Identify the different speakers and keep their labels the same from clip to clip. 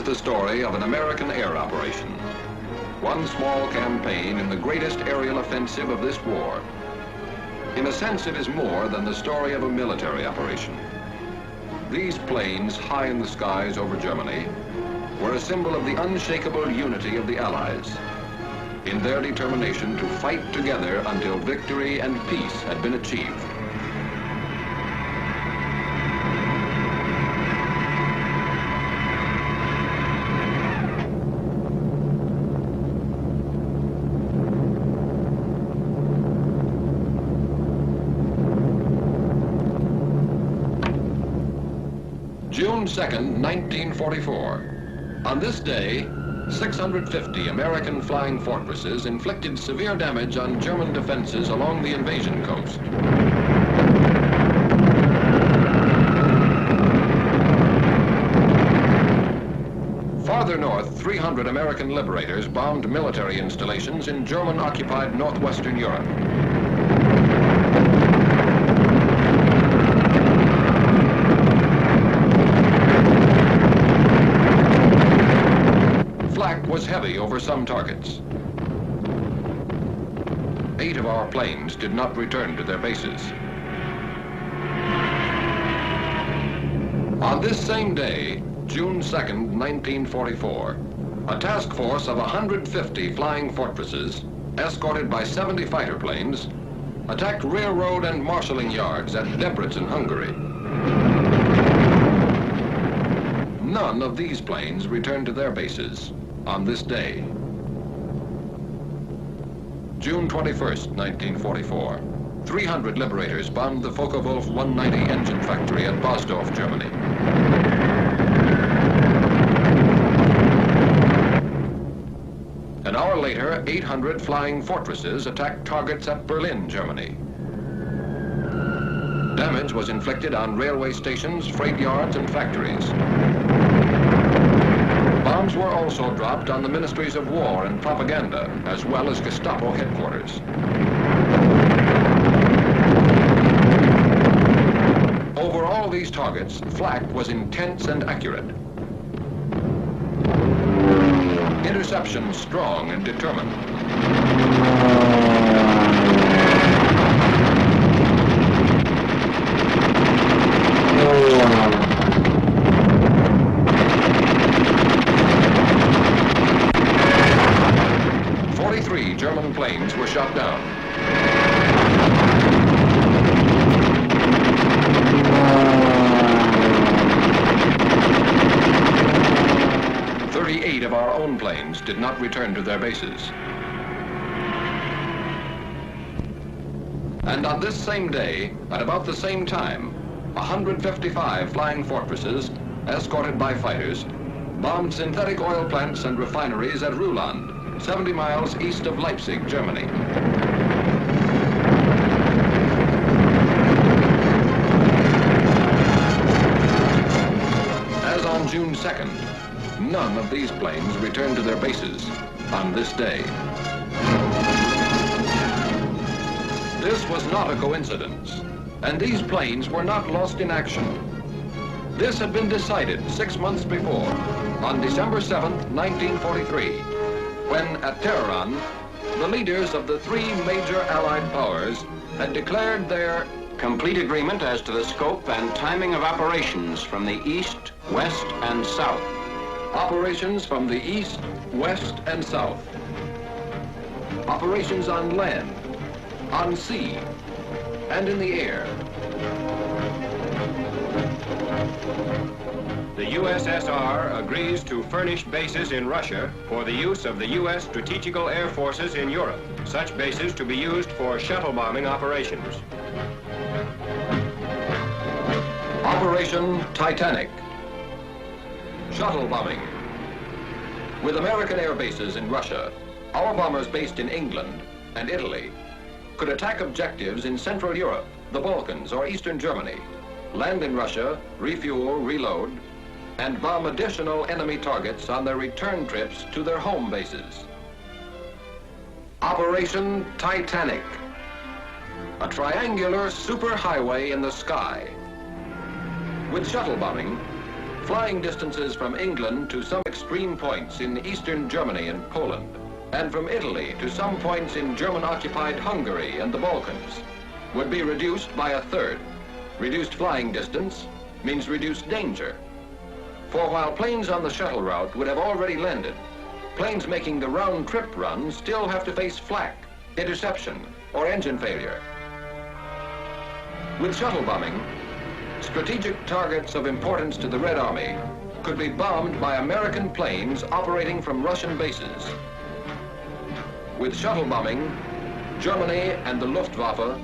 Speaker 1: the story of an American air operation. One small campaign in the greatest aerial offensive of this war. In a sense, it is more than the story of a military operation. These planes, high in the skies over Germany, were a symbol of the unshakable unity of the Allies in their determination to fight together until victory and peace had been achieved. June 2nd, 1944. On this day, 650 American flying fortresses inflicted severe damage on German defenses along the invasion coast. Farther north, 300 American liberators bombed military installations in German-occupied northwestern Europe. Was heavy over some targets. 8 of our planes did not return to their bases. On this same day, June 2nd, 1944, a task force of 150 flying fortresses, escorted by 70 fighter planes, attacked railroad and marshalling yards at Debrecen, Hungary. None of these planes returned to their bases on this day. June 21st, 1944. 300 liberators bombed the Focke-Wulf 190 engine factory at Bosdorf, Germany. An hour later, 800 flying fortresses attacked targets at Berlin, Germany. Damage was inflicted on railway stations, freight yards, and factories. Bombs were also dropped on the ministries of war and propaganda, as well as Gestapo headquarters. Over all these targets, flak was intense and accurate. Interception strong and determined. German planes were shot down. "38 of our own planes did not return to their bases. And on this same day, at about the same time, 155 flying fortresses, escorted by fighters, bombed synthetic oil plants and refineries at Ruhland, 70 miles east of Leipzig, Germany. As on June 2nd, none of these planes returned to their bases on this day. This was not a coincidence, and these planes were not lost in action. This had been decided 6 months before, on December 7th, 1943, when at Tehran, the leaders of the 3 major Allied powers had declared their complete agreement as to the scope and timing of operations from the east, west, and south. Operations from the east, west, and south. Operations on land, on sea, and in the air.
Speaker 2: The USSR agrees to furnish bases in Russia for the use of the U.S. strategical air forces in Europe, such bases to be used for shuttle bombing operations.
Speaker 1: Operation Titanic. Shuttle bombing. With American air bases in Russia, our bombers based in England and Italy could attack objectives in Central Europe, the Balkans, or Eastern Germany, land in Russia, refuel, reload, and bomb additional enemy targets on their return trips to their home bases. Operation Titanic. A triangular superhighway in the sky. With shuttle bombing, flying distances from England to some extreme points in eastern Germany and Poland, and from Italy to some points in German-occupied Hungary and the Balkans, would be reduced by a third. Reduced flying distance means reduced danger. For while planes on the shuttle route would have already landed, planes making the round-trip run still have to face flak, interception, or engine failure. With shuttle bombing, strategic targets of importance to the Red Army could be bombed by American planes operating from Russian bases. With shuttle bombing, Germany and the Luftwaffe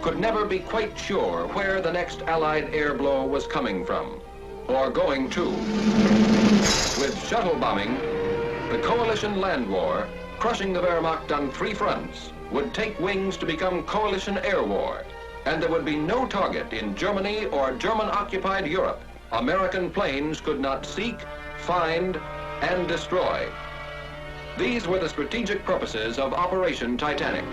Speaker 1: could never be quite sure where the next Allied air blow was coming from, or going to. With shuttle bombing, the coalition land war, crushing the Wehrmacht on 3 fronts, would take wings to become coalition air war, and there would be no target in Germany or German-occupied Europe American planes could not seek, find, and destroy. These were the strategic purposes of Operation Titanic.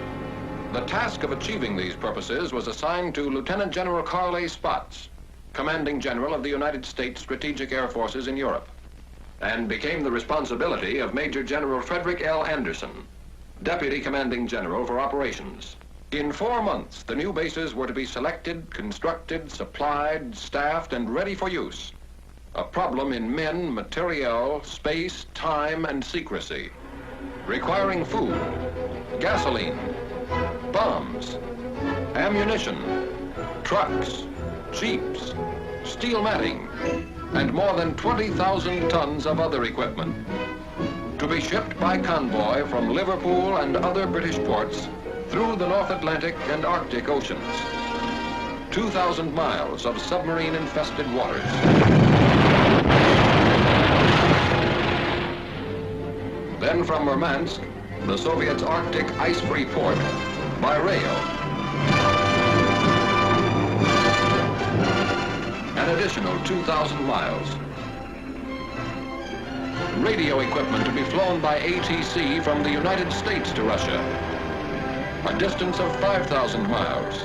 Speaker 1: The task of achieving these purposes was assigned to Lieutenant General Carl A. Spaatz, Commanding General of the United States Strategic Air Forces in Europe, and became the responsibility of Major General Frederick L. Anderson, Deputy Commanding General for Operations. In 4 months, the new bases were to be selected, constructed, supplied, staffed, and ready for use. A problem in men, materiel, space, time, and secrecy, requiring food, gasoline, bombs, ammunition, trucks, jeeps, steel matting, and more than 20,000 tons of other equipment, to be shipped by convoy from Liverpool and other British ports through the North Atlantic and Arctic Oceans. 2,000 miles of submarine-infested waters. Then from Murmansk, the Soviets' Arctic ice-free port, by rail. An additional 2,000 miles. Radio equipment to be flown by ATC from the United States to Russia. A distance of 5,000 miles.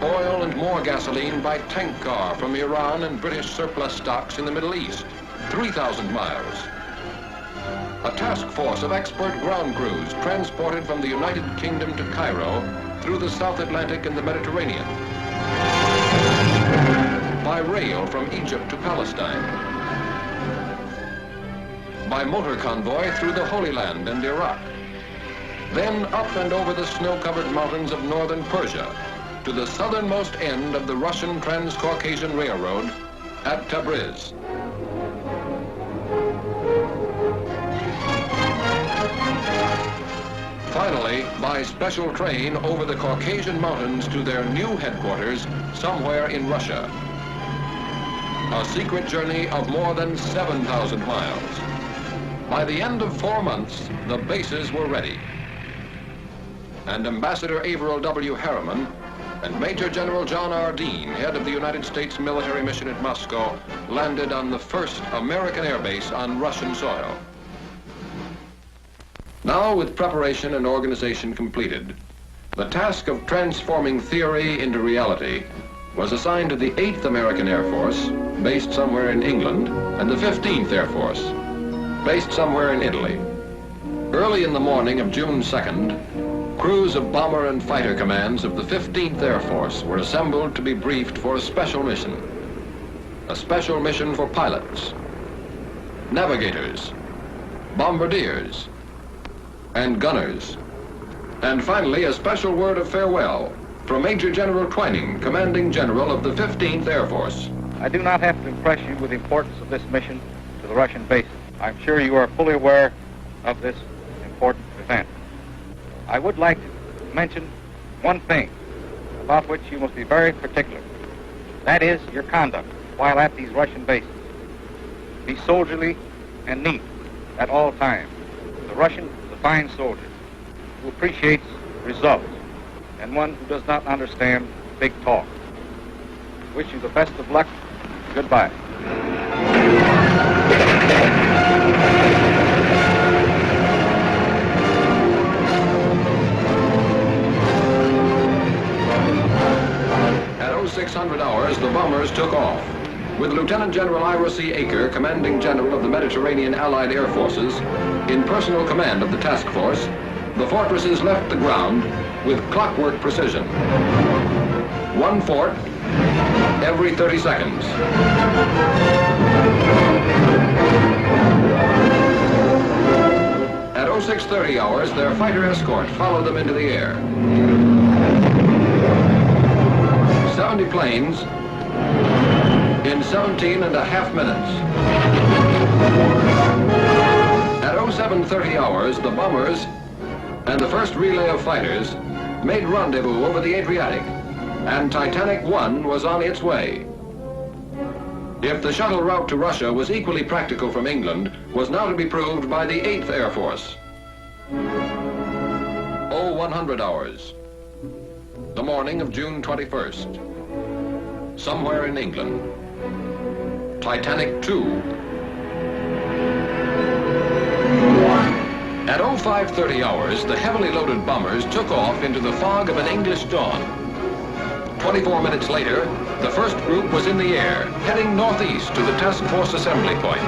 Speaker 1: Oil and more gasoline by tank car from Iran and British surplus stocks in the Middle East. 3,000 miles. A task force of expert ground crews transported from the United Kingdom to Cairo through the South Atlantic and the Mediterranean. By rail from Egypt to Palestine. By motor convoy through the Holy Land and Iraq. Then up and over the snow-covered mountains of northern Persia to the southernmost end of the Russian Trans-Caucasian Railroad at Tabriz. Finally, by special train over the Caucasian Mountains to their new headquarters somewhere in Russia. A secret journey of more than 7,000 miles. By the end of 4 months, the bases were ready. And Ambassador Averill W. Harriman and Major General John R. Dean, head of the United States military mission at Moscow, landed on the first American airbase on Russian soil. Now, with preparation and organization completed, the task of transforming theory into reality was assigned to the 8th American Air Force, based somewhere in England, and the 15th Air Force, based somewhere in Italy. Early in the morning of June 2nd, crews of bomber and fighter commands of the 15th Air Force were assembled to be briefed for a special mission. A special mission for pilots, navigators, bombardiers, and gunners. And finally, a special word of farewell from Major General Twining, Commanding General of the 15th Air Force.
Speaker 3: I do not have to impress you with the importance of this mission to the Russian bases. I'm sure you are fully aware of this important event. I would like to mention one thing about which you must be very particular. That is your conduct while at these Russian bases. Be soldierly and neat at all times. The Russian is a fine soldier who appreciates results and one who does not understand big talk. Wish you the best of luck. Goodbye.
Speaker 1: At 0600 hours, the bombers took off. with Lieutenant General Ira C. Eaker, Commanding General of the Mediterranean Allied Air Forces, in personal command of the task force, the fortresses left the ground with clockwork precision. One fort every 30 seconds. At 0630 hours, their fighter escort followed them into the air. 70 planes in 17.5 minutes. At 0730 hours, the bombers and the first relay of fighters made rendezvous over the Adriatic, and Titanic 1 was on its way. If the shuttle route to Russia was equally practical from England, was now to be proved by the 8th Air Force. 0100 hours, the morning of June 21st. Somewhere in England, Titanic 2. At 0530 hours, the heavily loaded bombers took off into the fog of an English dawn. 24 minutes later, the first group was in the air, heading northeast to the task force assembly point.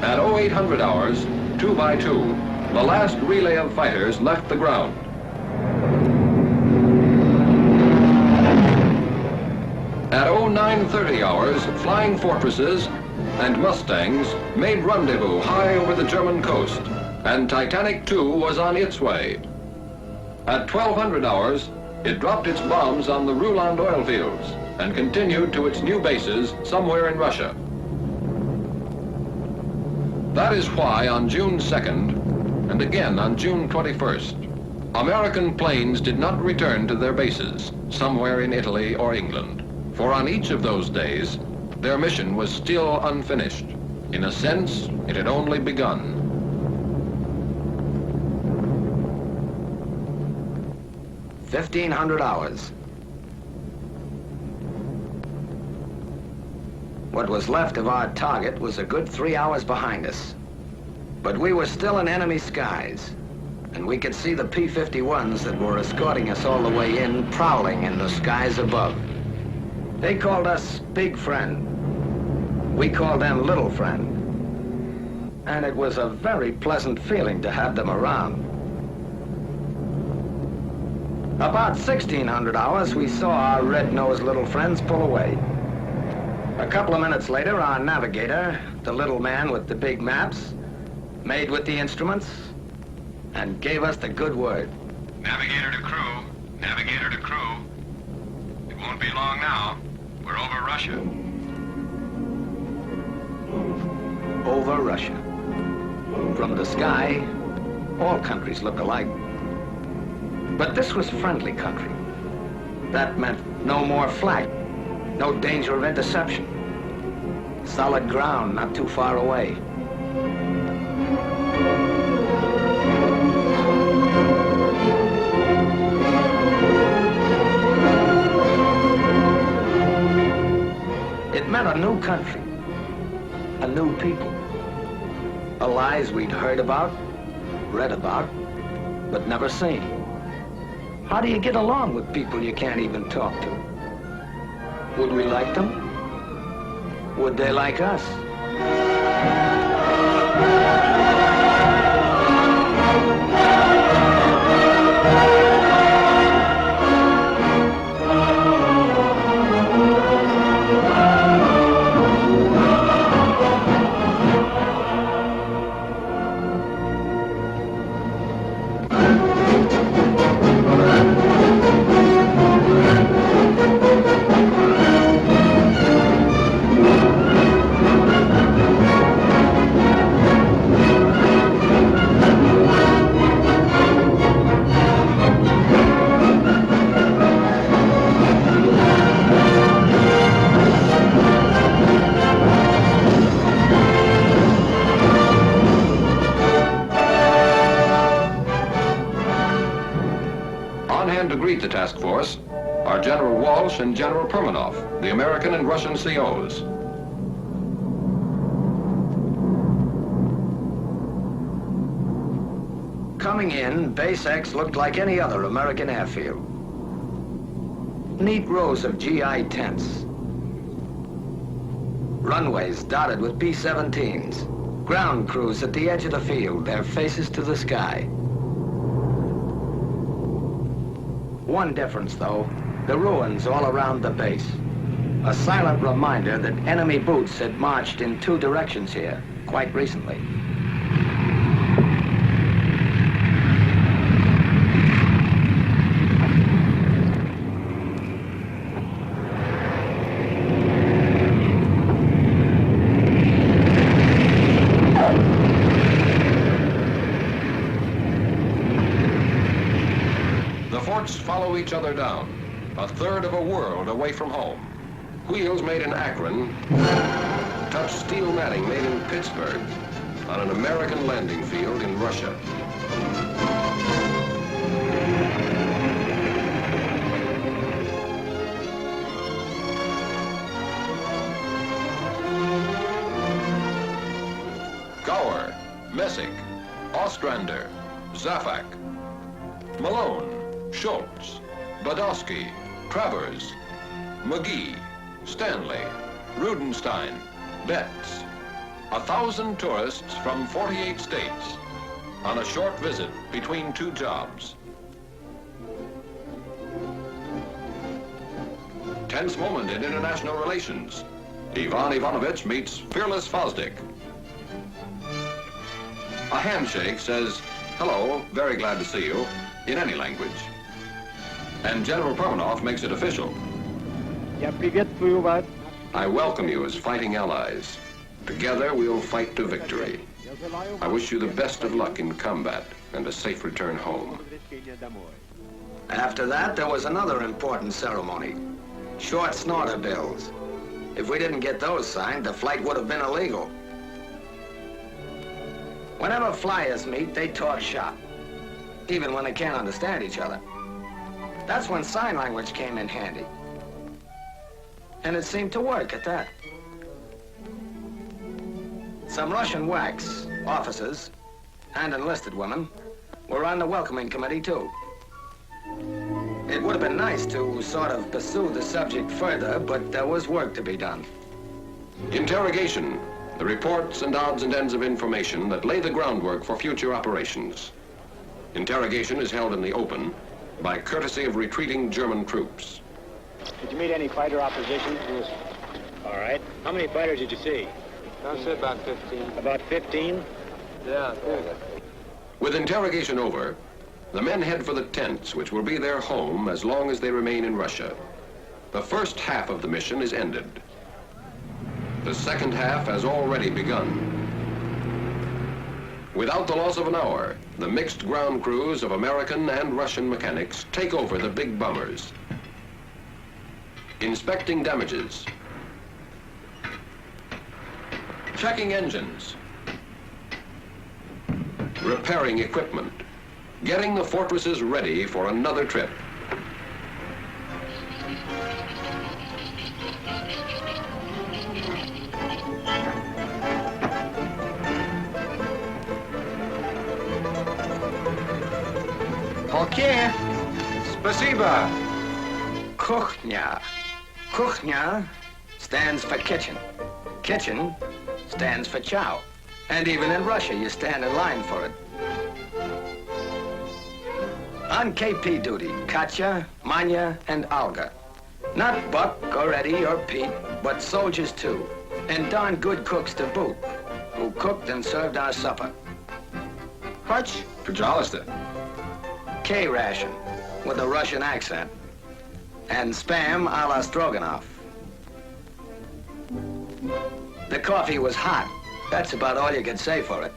Speaker 1: At 0800 hours, 2 by 2, the last relay of fighters left the ground. At 0930 hours, flying fortresses and Mustangs made rendezvous high over the German coast, and Titanic 2 was on its way. At 1200 hours, it dropped its bombs on the Ruland oil fields and continued to its new bases somewhere in Russia. That is why on June 2nd, and again on June 21st, American planes did not return to their bases somewhere in Italy or England. For on each of those days, their mission was still unfinished. In a sense, it had only begun.
Speaker 4: $1,500 hours. What was left of our target was a good 3 hours behind us. But we were still in enemy skies, and we could see the P-51s that were escorting us all the way in, prowling in the skies above. They called us Big Friend. We called them Little Friend. And it was a very pleasant feeling to have them around. About 1600 hours, we saw our red-nosed little friends pull away. A couple of minutes later, our navigator, the little man with the big maps, made with the instruments, and gave us the good word.
Speaker 2: Navigator to crew. Navigator to crew. It won't be long now. We're over Russia.
Speaker 4: Over Russia. From the sky, all countries look alike. But this was friendly country. That meant no more flak, no danger of interception. Solid ground not too far away. It meant a new country, a new people. Allies we'd heard about, read about, but never seen. How do you get along with people you can't even talk to? Would we like them? Would they like us?
Speaker 1: To greet the task force are General Walsh and General Permanov, the American and Russian COs.
Speaker 4: Coming in, Base X looked like any other American airfield. Neat rows of GI tents. Runways dotted with B-17s. Ground crews at the edge of the field, their faces to the sky. One difference, though, the ruins all around the base. A silent reminder that enemy boots had marched in two directions here quite recently.
Speaker 1: Follow each other down, a third of a world away from home. Wheels made in Akron touch steel matting made in Pittsburgh on an American landing field in Russia. Gower, Messick, Ostrander, Zaffak, Malone, Schultz, Badowski, Travers, McGee, Stanley, Rudenstein, Betts. 1,000 tourists from 48 states on a short visit between two jobs. Tense moment in international relations. Ivan Ivanovich meets fearless Fosdick. A handshake says, "Hello, very glad to see you," in any language. And General Permanov makes it official. I welcome you as fighting allies. Together we'll fight to victory. I wish you the best of luck in combat and a safe return home.
Speaker 4: After that, there was another important ceremony. Short snorter bills. If we didn't get those signed, the flight would have been illegal. Whenever flyers meet, they talk shop, even when they can't understand each other. That's when sign language came in handy. And it seemed to work at that. Some Russian whacks, officers, and enlisted women were on the welcoming committee, too. It would have been nice to sort of pursue the subject further, but there was work to be done.
Speaker 1: Interrogation, the reports and odds and ends of information that lay the groundwork for future operations. Interrogation is held in the open by courtesy of retreating German troops.
Speaker 5: Did you meet any fighter opposition? Yes. All right. How many fighters did you see?
Speaker 6: I'd say about 15.
Speaker 5: About 15?
Speaker 6: Yeah.
Speaker 1: With interrogation over, the men head for the tents, which will be their home as long as they remain in Russia. The first half of the mission is ended. The second half has already begun. Without the loss of an hour, the mixed ground crews of American and Russian mechanics take over the big bombers. Inspecting damages. Checking engines. Repairing equipment. Getting the fortresses ready for another trip.
Speaker 4: Okay.
Speaker 2: Spasiba.
Speaker 4: Kuchnia. Kuchnia stands for kitchen. Kitchen stands for chow. And even in Russia, you stand in line for it. On KP duty, Katya, Manya, and Olga. Not Buck or Eddie or Pete, but soldiers too. And darn good cooks to boot, who cooked and served our supper.
Speaker 2: Hutch. Pujolista.
Speaker 4: K-ration, with a Russian accent. And Spam a la Stroganoff. The coffee was hot. That's about all you could say for it.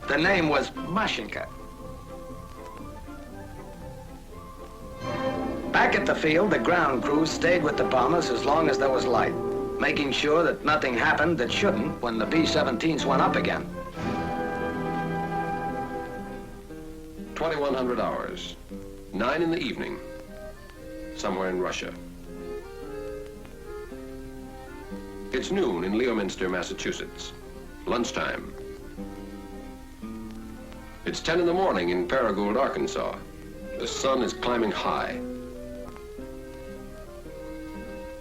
Speaker 4: The name was Mashinka. Back at the field, the ground crews stayed with the bombers as long as there was light, making sure that nothing happened that shouldn't when the B-17s went up again.
Speaker 1: 2100 hours, 9 in the evening, somewhere in Russia. It's noon in Leominster, Massachusetts, lunchtime. It's 10 in the morning in Paragould, Arkansas. The sun is climbing high.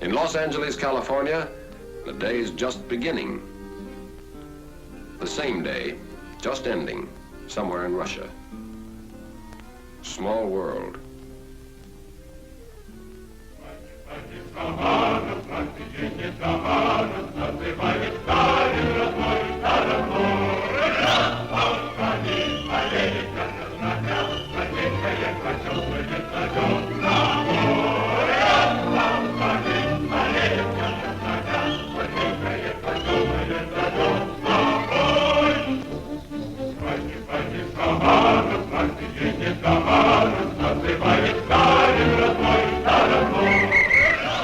Speaker 1: In Los Angeles, California, the day is just beginning. The same day, just ending, somewhere in Russia. Small world.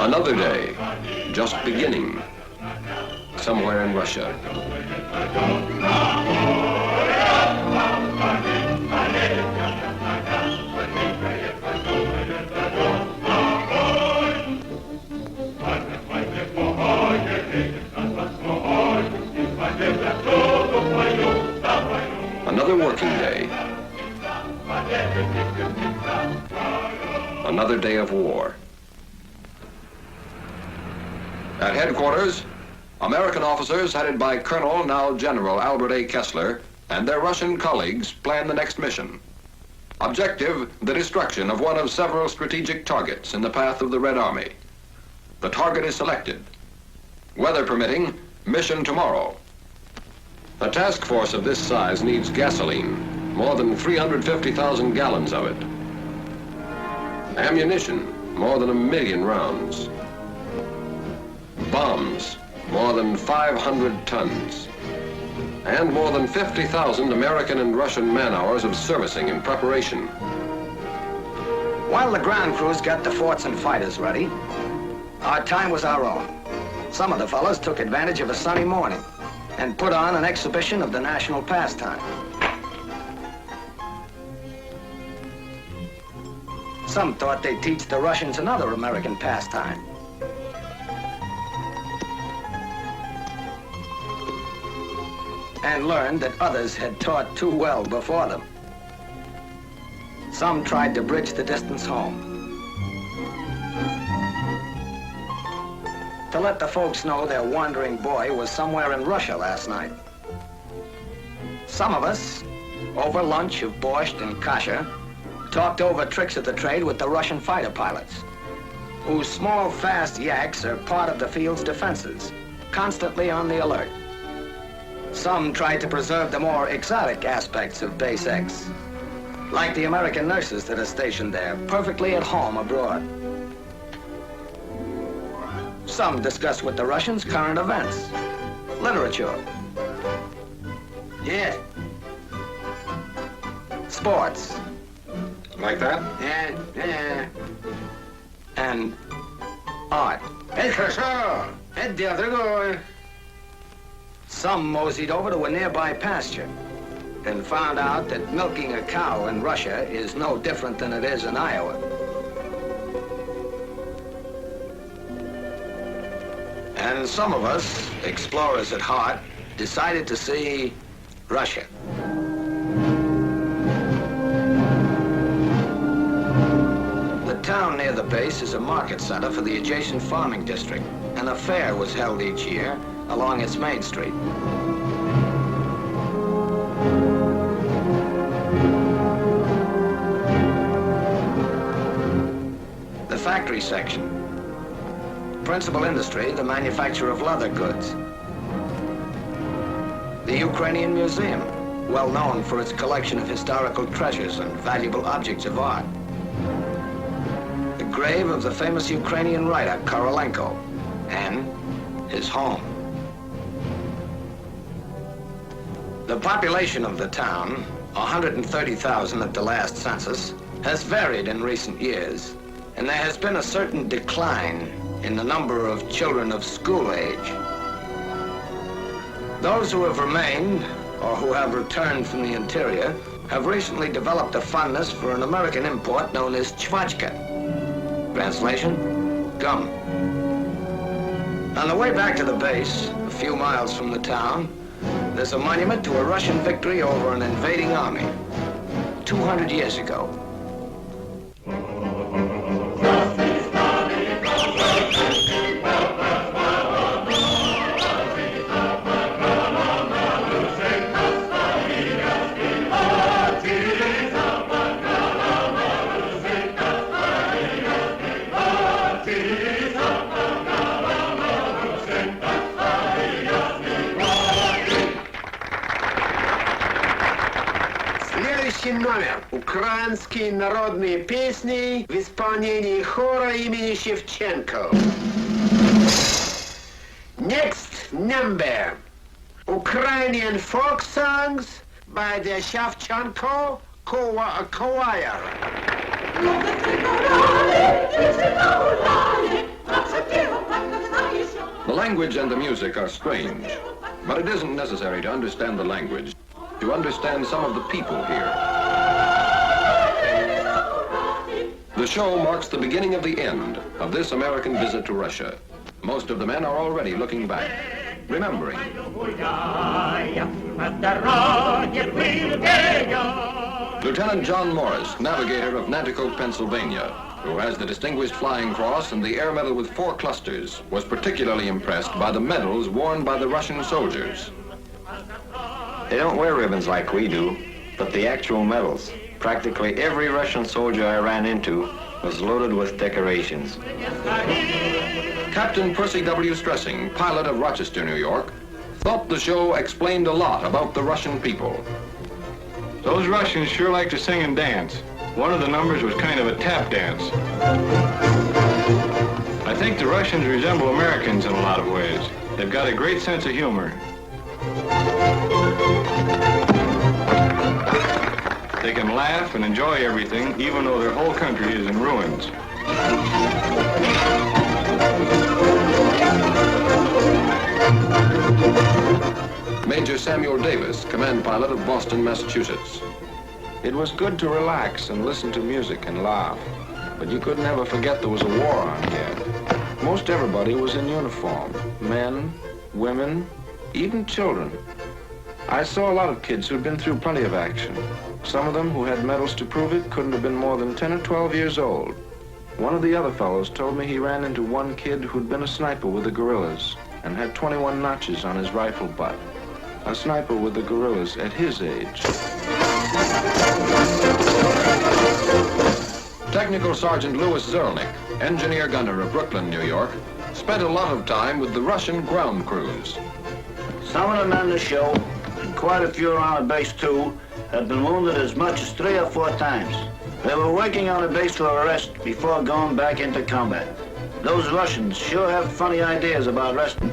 Speaker 1: Another day, just beginning, somewhere in Russia. Another working day. Another day of war. At headquarters, American officers headed by Colonel, now General Albert A. Kessler, and their Russian colleagues plan the next mission. Objective, the destruction of one of several strategic targets in the path of the Red Army. The target is selected. Weather permitting, mission tomorrow. A task force of this size needs gasoline, more than 350,000 gallons of it. Ammunition, more than 1 million rounds. Bombs, more than 500 tons. And more than 50,000 American and Russian man-hours of servicing and preparation.
Speaker 4: While the ground crews got the forts and fighters ready, our time was our own. Some of the fellows took advantage of a sunny morning and put on an exhibition of the national pastime. Some thought they'd teach the Russians another American pastime. And learned that others had taught too well before them. Some tried to bridge the distance home. To let the folks know their wandering boy was somewhere in Russia last night. Some of us, over lunch of borscht and kasha, talked over tricks of the trade with the Russian fighter pilots, whose small, fast yaks are part of the field's defenses, constantly on the alert. Some tried to preserve the more exotic aspects of Base X, like the American nurses that are stationed there, perfectly at home abroad. Some discussed with the Russians current events, literature, yeah, sports.
Speaker 1: Like that?
Speaker 4: Yeah. And art. Some moseyed over to a nearby pasture and found out that milking a cow in Russia is no different than it is in Iowa. And some of us, explorers at heart, decided to see Russia. The town near the base is a market center for the adjacent farming district, and a fair was held each year along its main street. The factory section. Principal industry, the manufacture of leather goods. The Ukrainian Museum, well known for its collection of historical treasures and valuable objects of art. The grave of the famous Ukrainian writer, Korolenko, and his home. The population of the town, 130,000 at the last census, has varied in recent years, and there has been a certain decline in the number of children of school age. Those who have remained, or who have returned from the interior, have recently developed a fondness for an American import known as chvachka. Translation, gum. On the way back to the base, a few miles from the town, there's a monument to a Russian victory over an invading army 200 years ago.
Speaker 7: Следующий номер. Украинские народные песни в исполнении хора имени Шевченко. Next number. Ukrainian folk songs by the Shevchenko choir.
Speaker 1: The language and the music are strange, but it isn't necessary to understand the language to understand some of the people here. The show marks the beginning of the end of this American visit to Russia. Most of the men are already looking back, remembering. Lieutenant John Morris, navigator of Nanticoke, Pennsylvania, who has the Distinguished Flying Cross and the Air Medal with 4 clusters, was particularly impressed by the medals worn by the Russian soldiers.
Speaker 2: They don't wear ribbons like we do, but the actual medals. Practically every Russian soldier I ran into was loaded with decorations.
Speaker 1: Captain Percy W. Stressing, pilot of Rochester, New York, thought the show explained a lot about the Russian people.
Speaker 8: Those Russians sure like to sing and dance. One of the numbers was kind of a tap dance. I think the Russians resemble Americans in a lot of ways. They've got a great sense of humor. They can laugh and enjoy everything, even though their whole country is in ruins.
Speaker 1: Major Samuel Davis, command pilot of Boston, Massachusetts.
Speaker 9: It was good to relax and listen to music and laugh, but you could never forget there was a war on here. Most everybody was in uniform, men, women, even children. I saw a lot of kids who'd been through plenty of action. Some of them who had medals to prove it couldn't have been more than 10 or 12 years old. One of the other fellows told me he ran into one kid who'd been a sniper with the guerrillas and had 21 notches on his rifle butt. A sniper with the guerrillas at his age.
Speaker 1: Technical Sergeant Louis Zerlnick, engineer gunner of Brooklyn, New York, spent a lot of time with the Russian ground crews.
Speaker 10: Some of the men in the show, and quite a few around the base too, had been wounded as much as 3 or 4 times. They were working on the base for a rest before going back into combat. Those Russians sure have funny ideas about resting.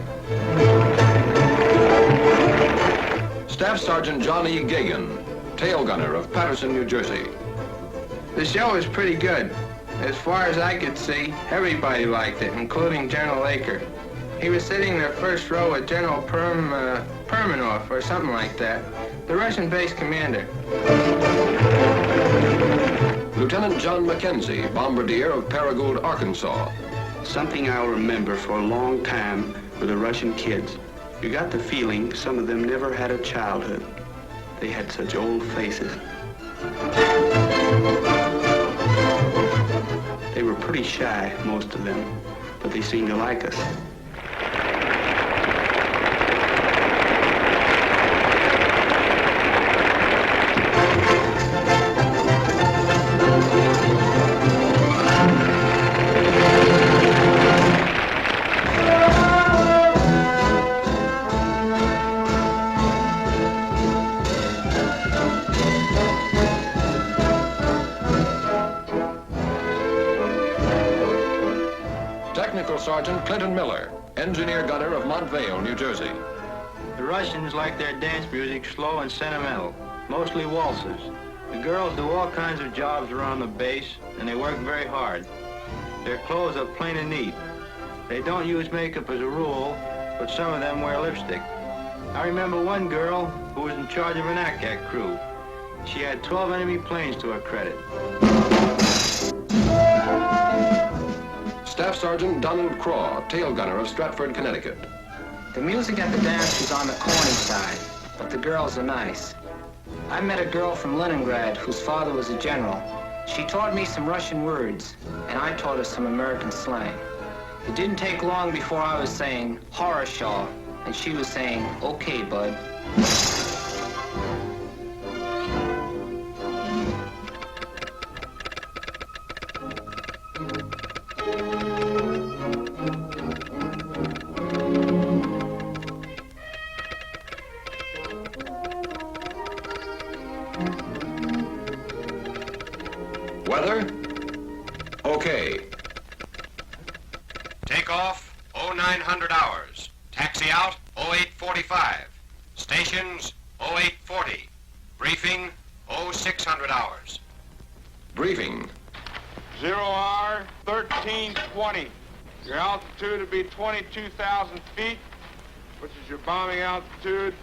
Speaker 1: Staff Sergeant John E. Gagan, tail gunner of Paterson, New Jersey.
Speaker 11: The show was pretty good. As far as I could see, everybody liked it, including General Eaker. He was sitting in the first row with General Permanov or something like that, the Russian base commander.
Speaker 1: Lieutenant John Mackenzie, bombardier of Paragould, Arkansas.
Speaker 12: Something I'll remember for a long time were the Russian kids. You got the feeling some of them never had a childhood. They had such old faces. They were pretty shy, most of them, but they seemed to like us.
Speaker 1: Sergeant Clinton Miller, engineer gunner of Montvale, New Jersey.
Speaker 13: The Russians like their dance music slow and sentimental, mostly waltzes. The girls do all kinds of jobs around the base, and they work very hard. Their clothes are plain and neat. They don't use makeup as a rule, but some of them wear lipstick. I remember one girl who was in charge of an ACAC crew. She had 12 enemy planes to her credit.
Speaker 1: Staff Sergeant Donald Craw, tail gunner of Stratford, Connecticut.
Speaker 14: The music at the dance was on the corny side, but the girls are nice. I met a girl from Leningrad whose father was a general. She taught me some Russian words, and I taught her some American slang. It didn't take long before I was saying, "Horror-shaw," and she was saying, "Okay, bud."
Speaker 1: Weather? Okay.
Speaker 2: Take off 0900 hours. Taxi out 0845. Stations 0840. Briefing 0600 hours.
Speaker 1: Briefing.
Speaker 6: 0R 1320. Your altitude will be 22,000 feet, which is your bombing altitude.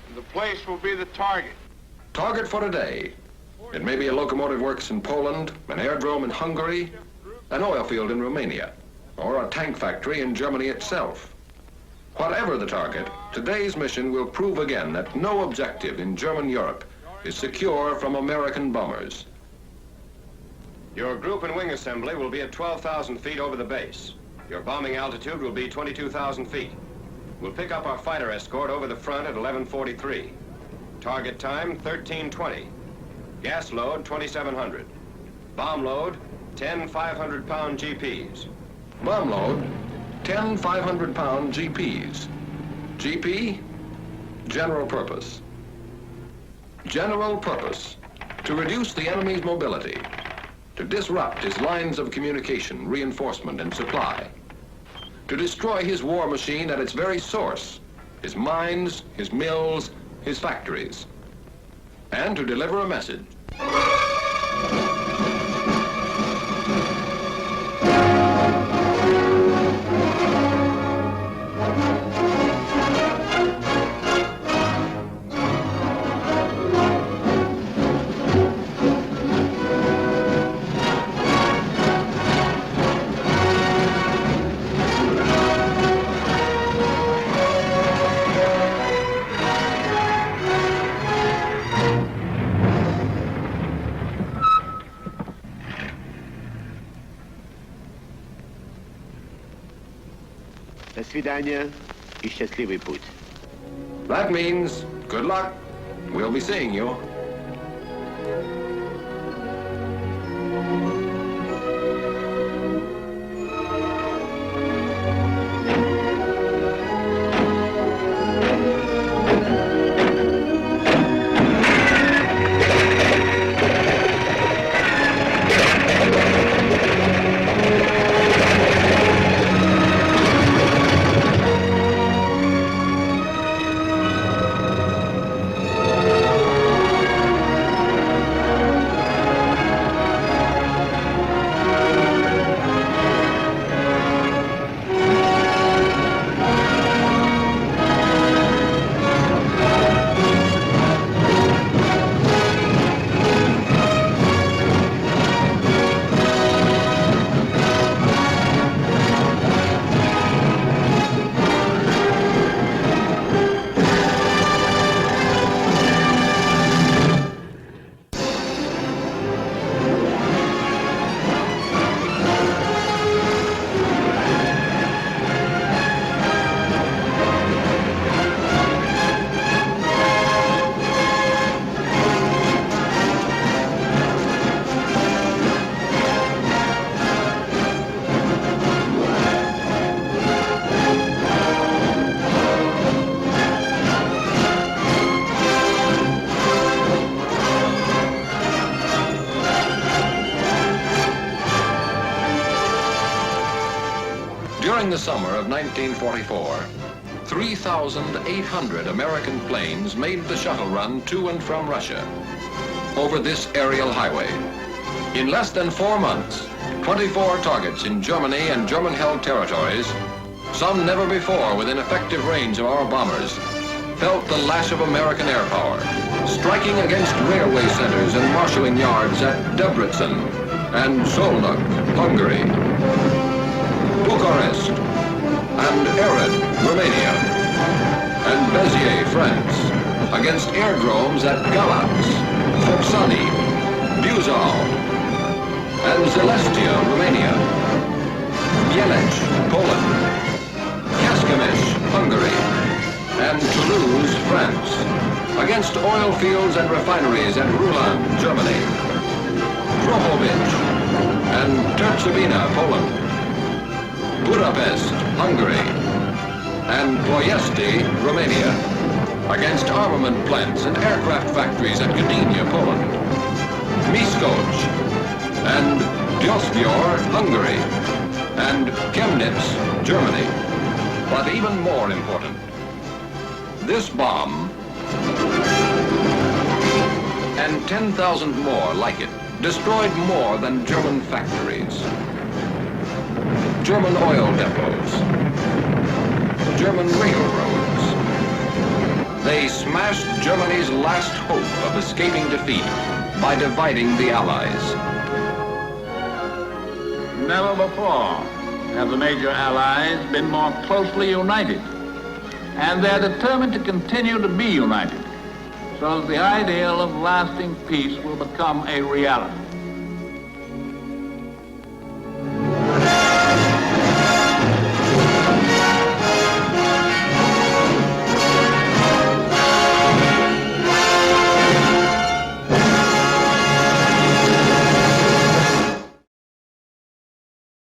Speaker 6: And the place will be the target.
Speaker 1: Target for today. It may be a locomotive works in Poland, an aerodrome in Hungary, an oil field in Romania, or a tank factory in Germany itself. Whatever the target, today's mission will prove again that no objective in German Europe is secure from American bombers.
Speaker 2: Your group and wing assembly will be at 12,000 feet over the base. Your bombing altitude will be 22,000 feet. We'll pick up our fighter escort over the front at 11:43. Target time 13:20. Gas load 2,700. Bomb load 10 500-pound GPs.
Speaker 1: Bomb load, 10 500-pound GPs. GP, general purpose. General purpose, to reduce the enemy's mobility, to disrupt his lines of communication, reinforcement, and supply, to destroy his war machine at its very source, his mines, his mills, his factories, and to deliver a message.
Speaker 15: До свидания и счастливый путь.
Speaker 1: That means good luck. We'll be seeing you. During the summer of 1944, 3,800 American planes made the shuttle run to and from Russia over this aerial highway. In less than 4 months, 24 targets in Germany and German-held territories, some never before within effective range of our bombers, felt the lash of American air power, striking against railway centers and marshalling yards at Debrecen and Szolnok, Hungary, Bucharest, and Ered, Romania, and Béziers, France, against aerodromes at Galați, Focsani, Buzău, and Zelestia, Romania, Mielec, Poland, Kecskemés, Hungary, and Toulouse, France, against oil fields and refineries at Rulan, Germany, Drohobych, and Tercovina, Poland, Budapest, Hungary, and Ploiesti, Romania, against armament plants and aircraft factories at Gdynia, Poland, Miskolc, and Diospor, Hungary, and Chemnitz, Germany. But even more important, this bomb and 10,000 more like it destroyed more than German factories, German oil depots, German railroads. They smashed Germany's last hope of escaping defeat by dividing the Allies.
Speaker 16: Never before have the major Allies been more closely united, and they're determined to continue to be united so that the ideal of lasting peace will become a reality.